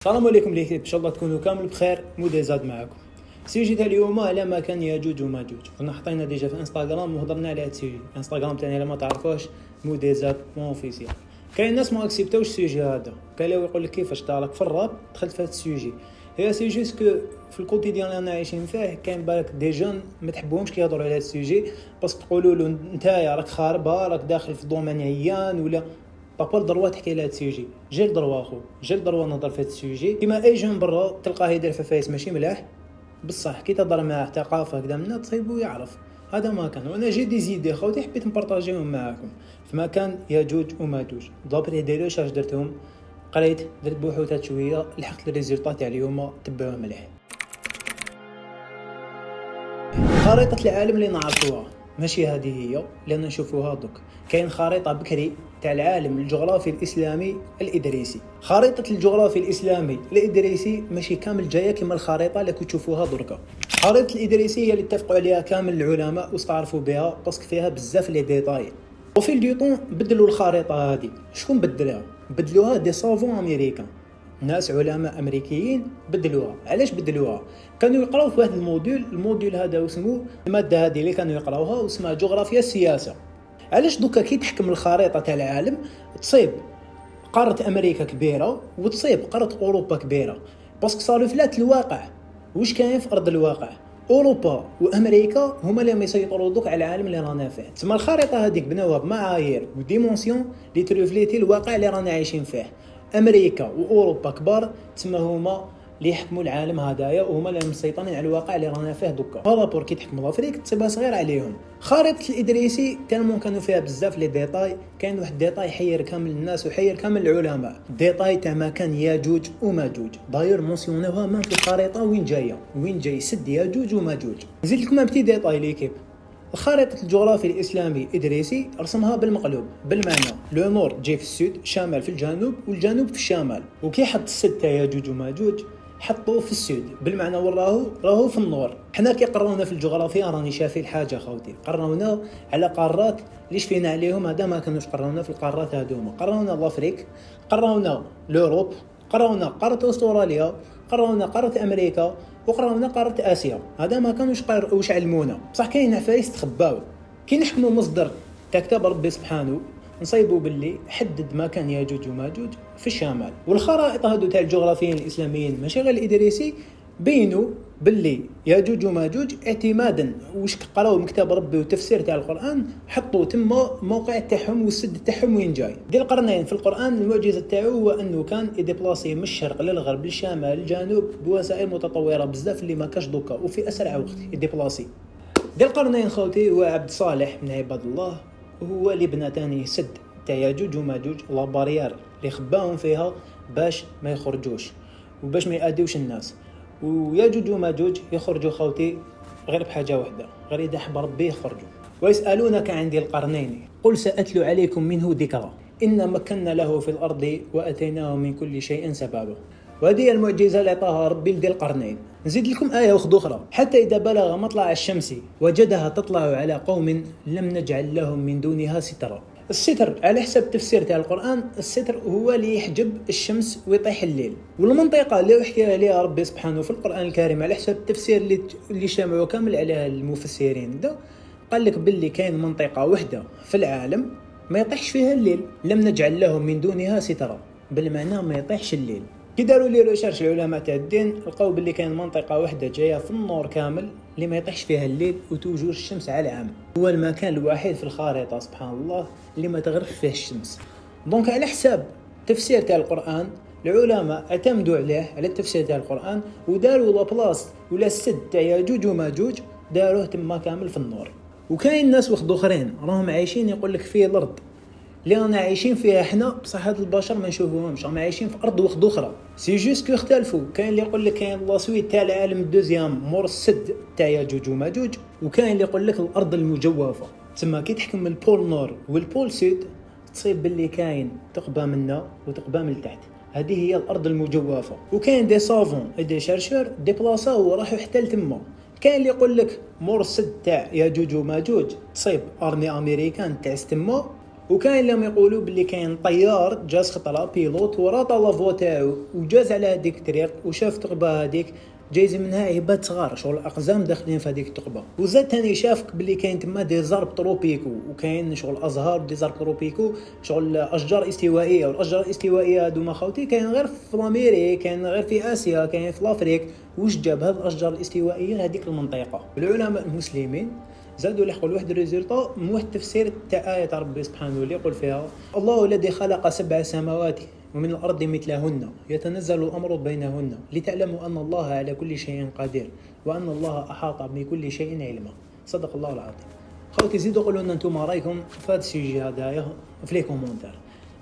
السلام عليكم ليكيب، ان شاء الله تكونوا كامل بخير. مودي زاد معكم. السوجي تاع اليوم على ما كان ياجوج وماجوج. كنا حطينا ديجا في انستغرام وهضرنا على هذا السوجي. انستغرام تاعنا الا ما تعرفوش مودي زاد اوفيسيال. كاين ناس ما اكسبتوش السوجي هذا، كاين اللي يقول لك كيفاش دارك في الراب دخلت في هذا السوجي. هي سي جوست كو في الكوتيديان اللي انا عايشين فيه كاين بالك دي جون ما تحبوهمش كيهضروا على هذا السوجي، بس تقولوا له نتايا راك خاربه، راك داخل في دومين عيان ولا بابا دروا تحكي على هذا السوجي. جيل دروا اخو، جيل دروا نهضر في هذا السوجي. كيما اي جون برا تلقاه يدير في فايس ماشي ملاح، بصح كي تهضر معاه ثقافه هكذا منا تصيبو يعرف. هذا ما كان، وانا جي دي زيدي خوتي حبيت نبارطاجيهم معاكم. فما كان ياجوج وماجوج دوبري ديروا واش درتهم، قريت درت بحوثات شويه لحقت الريزولطات تاع اليوم تبعوها مليح. خريطه العالم اللي نعرفوها ماشي هذه هي اللي نشوفوها دوك. كاين خريطه بكري تاع العالم الجغرافي الاسلامي الادريسي. خريطه الجغرافي الاسلامي الادريسي ماشي كامل جايه كما الخريطه اللي كتشوفوها دركا. خريطه الادريسي هي اللي اتفقوا عليها كامل العلماء واستعرفوا بها باسكو فيها بزاف لي ديتاي. وفي الديوطون بدلوا الخريطه هذه. شكون بدلها؟ بدلوها دي سافون امريكان، ناس علماء امريكيين بدلوها. علاش بدلوها؟ كانوا يقراو في واحد الموديول هذا اسمه الماده هذه اللي كانوا يقراوها واسمها جغرافيا السياسه. علاش دوكا كي تحكم الخريطه تاع العالم تصيب قاره امريكا كبيره وتصيب قاره اوروبا كبيره، باسكو صاروا فلات الواقع. واش كاين في ارض الواقع؟ اوروبا وامريكا هما اللي يسيطروا دوك على العالم اللي رانا فيه. تسمى الخريطه هذيك بناوها بمعايير وديمونسيون اللي تريفليتي الواقع اللي رانا عايشين فيه. امريكا واوروبا كبار تسمى هما اللي يحكموا العالم هدايا وهما اللي مسيطرين على الواقع اللي رانا فيه دوكا. بارابور كي تحكموا افريقيا تصيبها صغير عليهم. خريطه الادريسي كانوا فيها بزاف لي ديتاي. كاين واحد ديتاي حير كامل الناس وحير كامل العلماء، ديتاي تاع ما كان ياجوج وماجوج. داير مونسيونوها ما في الخريطه وين جاي سد ياجوج وماجوج. نزيد لكم بتي ديتاي ليكيب. الخريطة الجغرافي الإسلامي الإدريسي رسمها بالمقلوب، بالمعنى لو نور جاي في السود، شمال في الجنوب والجنوب في الشمال. وكي حط السد تاع ياجوج وماجوج حطوه في السود، بالمعنى راهو في النور. حنا كي قراونا في الجغرافيا راني شافي الحاجه خوتي، قراونا على قارات ليش فينا عليهم. هذا ما كانوش قراونا في القارات هذوما، قراونا لافريك، قراونا لوروب، قراونا قاره استراليا، قراونا قاره امريكا، وقراونا قاره اسيا. هذا ما كانوش واش علمونا. بصح كاين عفايس تخباو. كي نحكموا مصدر تاع كتاب ربي سبحانه نصيبوا باللي حدد ما كان ياجوج وماجوج في الشمال. والخرائط هادو تاع الجغرافيين الاسلاميين ماشي غير الادريسي بينوا باللي ياجوج وماجوج اعتمادا واش قراو من كتاب ربي والتفسير تاع القران، حطوا تما موقع تاعهم والسد تاعهم وين جاي. ديال القرنين في القران المعجزه تاعو هو انه كان يديبلاسي من الشرق للغرب للشمال للجنوب بوسائل متطوره بزاف اللي ما كاش دوكا وفي اسرع وقت يديبلاسي. ديال القرنين خوتي هو عبد صالح من عباد الله، وهو اللي بنى تاني سد تاع ياجوج وماجوج، لا بارير اللي خباهم فيها باش ما يخرجوش وباش ما يأذيوش الناس. وياجوج وماجوج يخرجوا خوتي غير بحاجه واحده، غير اذا حب ربي يخرجوا. ويسالونك عن ذي القرنين قل سأتلو عليكم منه ذكرا إن مكنا له في الارض واتيناه من كل شيء سببا. وهذه المعجزه اللي عطاها ربي لذي القرنين. نزيد لكم ايه اخرى، حتى اذا بلغ مطلع الشمس وجدها تطلع على قوم لم نجعل لهم من دونها سترا. الستر على حسب تفسير تاع القران، الستر هو اللي يحجب الشمس ويطيح الليل. والمنطقه اللي يحكي عليها ربي سبحانه في القران الكريم على حسب التفسير اللي شامعوا كامل عليها المفسرين ده، قال لك باللي كاين منطقه وحده في العالم ما يطيحش فيها الليل، لم نجعل لهم من دونها سترا، بالمعنى ما يطيحش الليل. كي داروا لي ريشيرش العلماء تاع الدين لقاو باللي كاين منطقه وحده جايه في النور كامل اللي ما يطيحش فيها الليل وتوجور الشمس على عام. هو المكان الوحيد في الخريطه سبحان الله اللي ما تغربش فيه الشمس. دونك على حساب تفسير تاع القران العلماء اعتمدوا عليه على التفسير تاع القران وداروا لا بلاص ولا السد تاع ياجوج وماجوج داروه تما كامل في النور. وكاين ناس واحد اخرين راهم عايشين يقول لك في الارض اللي رانا عايشين فيها احنا، بصح هاد البشر ما نشوفوهمش، راهم عايشين في ارض واحده اخرى. سي جوست كو اختلفوا. كاين اللي يقول لك كاين لا سويت تاع العالم الدوزيام مور السد تاع ياجوج وماجوج، وكاين اللي يقول لك الارض المجوفه. تسمى كي تحكم البول نور والبول سود تصيب باللي كاين تقبى منا وتقبى من تحت. هذه هي الارض المجوفه. وكاين دي سافون دي شارشور دي بلاصاو وراحوا حتى لتما. كاين اللي يقول لك مور السد تاع ياجوج وماجوج تصيب ارمي امريكان تاع تما وكاين لما يقولوا باللي كاين طيار جاز خطره بيلوت وراه لافوا تاعو وجاز على هذيك الطريق وشاف تقبه هذيك جايز منها عباد صغار شغل الاقزام داخلين في هذيك التقبه. وزاد ثاني شافك باللي كاين تما دي زرب تروبيكو وكاين شغل ازهار دي زرب تروبيكو شغل اشجار استوائيه. والاشجار الاستوائيه هادو ما خاوتي كاين غير في الامريك كاين غير في اسيا كاين في الافريق. واش جاب هاد الاشجار الاستوائيه لهذيك المنطقه؟ العلماء المسلمين زادوا يلحقوا لواحد الريزلطا من واحد التفسير تاع آية ربي سبحانه اللي يقول فيها الله الذي خلق 7 سماوات ومن الأرض مثلهن يتنزل الأمر بينهن لتعلموا أن الله على كل شيء قدير وأن الله أحاط بكل شيء علما. صدق الله العظيم. خوتي زيدوا قولوا لنا انتم رايكم في هذا السوجي هذايا في لي كومونتير.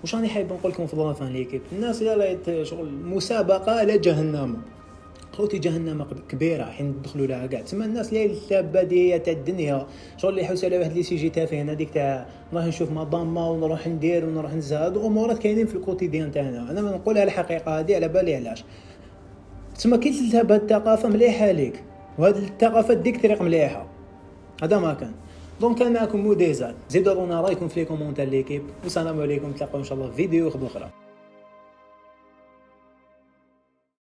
واش راني حايب نقول لكم في لافان ليكيب الناس اللي شغل مسابقه لجهنم. خوتي جهنم كبيره حين ندخلوا لها كاع تما الناس اللي الباديه تاع الدنيا شغل اللي يحوس على واحد لي سيجي تافهين هذيك تاع نروح نشوف مضامه ونروح ندير ونروح نزهد امورات كاينين في الكوتيديان تاعنا. انا نقولها الحقيقه هذه على بالي علاش تما كي تلتهب هاد الثقافه مليحه ليك وهاد الثقافه ديك طريق مليحه. هذا ما كان دونك كان معكم موديزات. زيدوا لنا رايكم في لي كومونتير ليكيب والسلام عليكم. نتلاقاو ان شاء الله في فيديو اخرى.